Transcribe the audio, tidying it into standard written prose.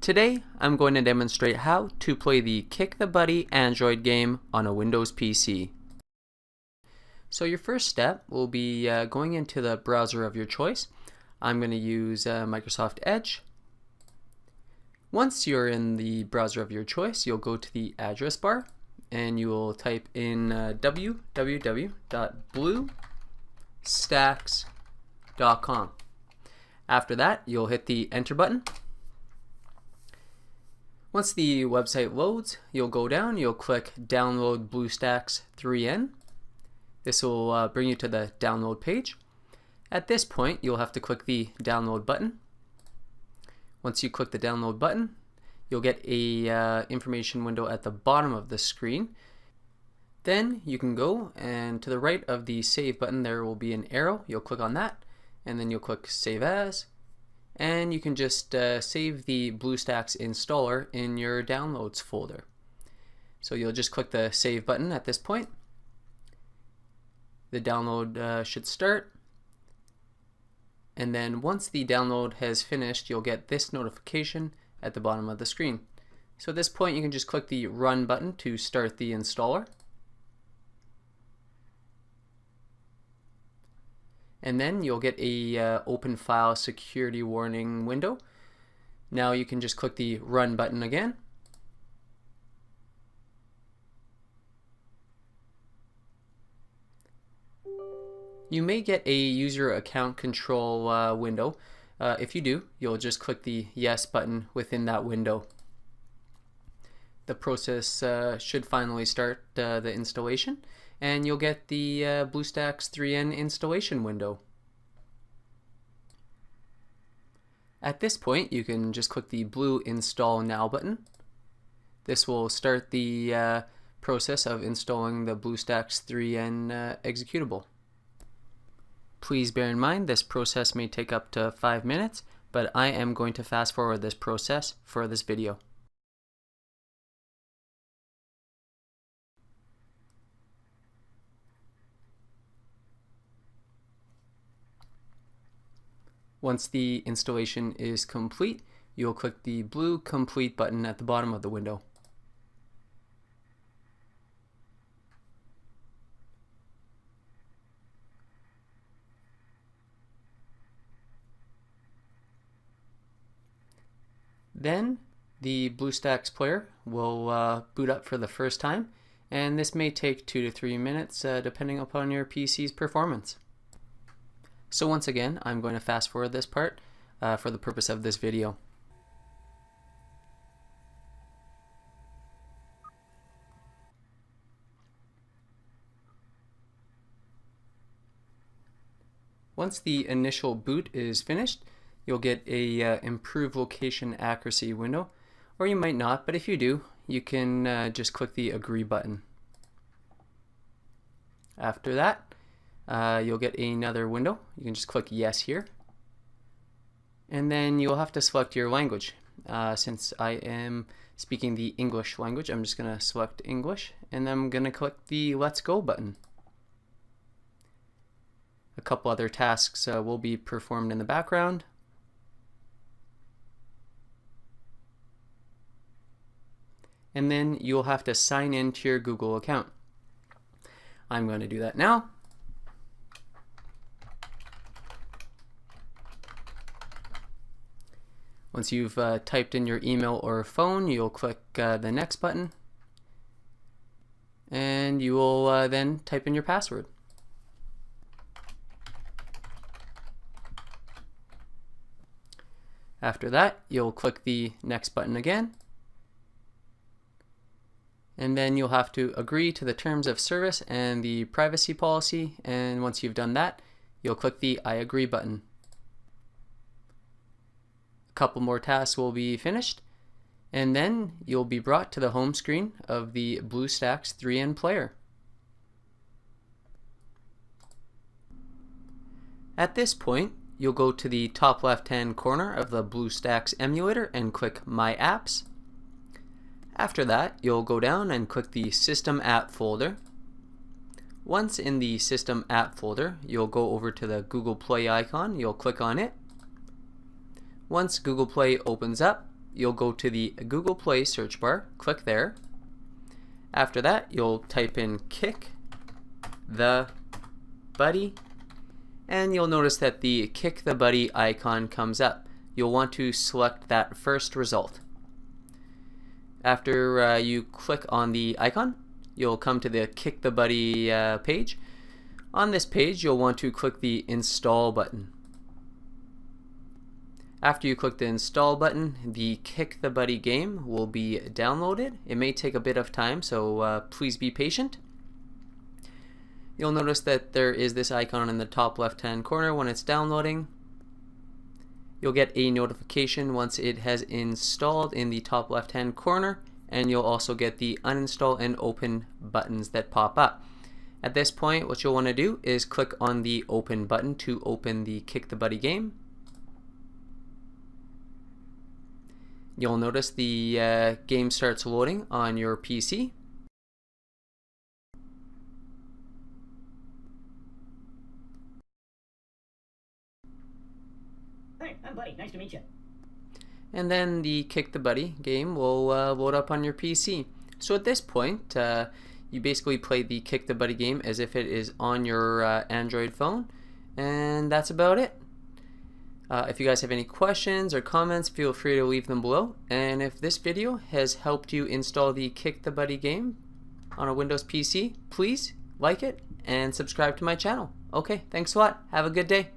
Today, I'm going to demonstrate how to play the Kick the Buddy Android game on a Windows PC. So your first step will be going into the browser of your choice. I'm going to use Microsoft Edge. Once you're in the browser of your choice, you'll go to the address bar and you will type in www.bluestacks.com. After that, you'll hit the enter button. Once the website loads, you'll go down, you'll click download BlueStacks 3N. This will bring you to the download page. At this point, you'll have to click the download button. Once you click the download button, you'll get a information window at the bottom of the screen. Then you can go, and to the right of the save button there will be an arrow. You'll click on that and then you'll click save as, and you can just save the BlueStacks installer in your downloads folder. So you'll just click the save button at this point. The download should start, and then once the download has finished, you'll get this notification at the bottom of the screen. So at this point, you can just click the run button to start the installer. And then you'll get a open file security warning window. Now you can just click the run button again. You may get a user account control window. If you do, you'll just click the yes button within that window. The process should finally start the installation, and you'll get the BlueStacks 3N installation window. At this point, you can just click the blue Install Now button. This will start the process of installing the BlueStacks 3N executable. Please bear in mind this process may take up to 5 minutes, but I am going to fast forward this process for this video. Once the installation is complete, you'll click the blue Complete button at the bottom of the window. Then the BlueStacks player will boot up for the first time, and this may take 2 to 3 minutes depending upon your PC's performance. So once again, I'm going to fast forward this part for the purpose of this video. Once the initial boot is finished, you'll get a improve location accuracy window, or you might not, but if you do, you can just click the agree button. After that, you'll get another window. You can just click yes here, and then you'll have to select your language. Since I am speaking the English language, I'm just going to select English, and then I'm going to click the Let's Go button. A couple other tasks will be performed in the background. And then you'll have to sign in to your Google account. I'm going to do that now. Once you've typed in your email or phone, you'll click the next button, and you will then type in your password. After that, you'll click the next button again, and then you'll have to agree to the terms of service and the privacy policy, and once you've done that, you'll click the I agree button. A couple more tasks will be finished, and then you'll be brought to the home screen of the BlueStacks 3N player. At this point, you'll go to the top left-hand corner of the BlueStacks emulator and click My Apps. After that, you'll go down and click the System App folder. Once in the System App folder, you'll go over to the Google Play icon. You'll click on it. Once Google Play opens up, you'll go to the Google Play search bar, click there. After that, you'll type in Kick the Buddy, and you'll notice that the Kick the Buddy icon comes up. You'll want to select that first result. After you click on the icon, you'll come to the Kick the Buddy page. On this page, you'll want to click the Install button. After you click the Install button, the Kick the Buddy game will be downloaded. It may take a bit of time, so please be patient. You'll notice that there is this icon in the top left-hand corner when it's downloading. You'll get a notification once it has installed in the top left-hand corner, and you'll also get the uninstall and open buttons that pop up. At this point, what you'll want to do is click on the Open button to open the Kick the Buddy game. You'll notice the game starts loading on your PC. Hi, I'm Buddy. Nice to meet you. And then the Kick the Buddy game will load up on your PC. So at this point, you basically play the Kick the Buddy game as if it is on your Android phone, and that's about it. If you guys have any questions or comments, feel free to leave them below. And if this video has helped you install the Kick the Buddy game on a Windows PC, please like it and subscribe to my channel. Okay, thanks a lot. Have a good day.